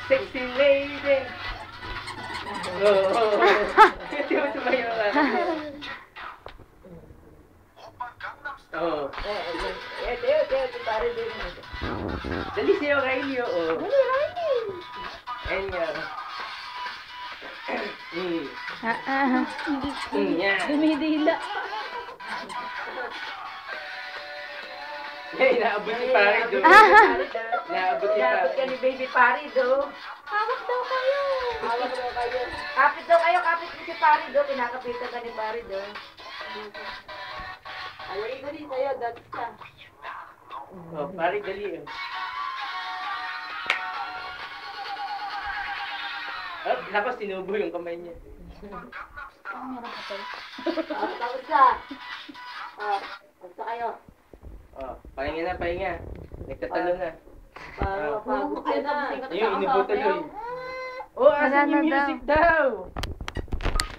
Sexy lady. Oo. Hindi mo sumayo ka. Oo. Pare din. Dali sa'yo, Riley, oo. Dali, Riley. Ayan nga. Yan. Dumidila. Yan, inaabot si Parido. Inaabot si Dapat ka Parido. ni Baby Parido. Hawak daw kayo. Hawak daw kayo. Kapit daw kayo, kapit ni si Parido. Kinakapitan ka ni Parido. Ayaw dali sa'yo, dati ka. Oh, Parid, dali. Oh, tapos sinubo yung kamay niya. Tapos ka. Basta kayo. Oh, pahinga na, pahinga. Nagtatalo na. Pagod ka na. Ayun, inubo tuloy. Oh, asan yung music daw?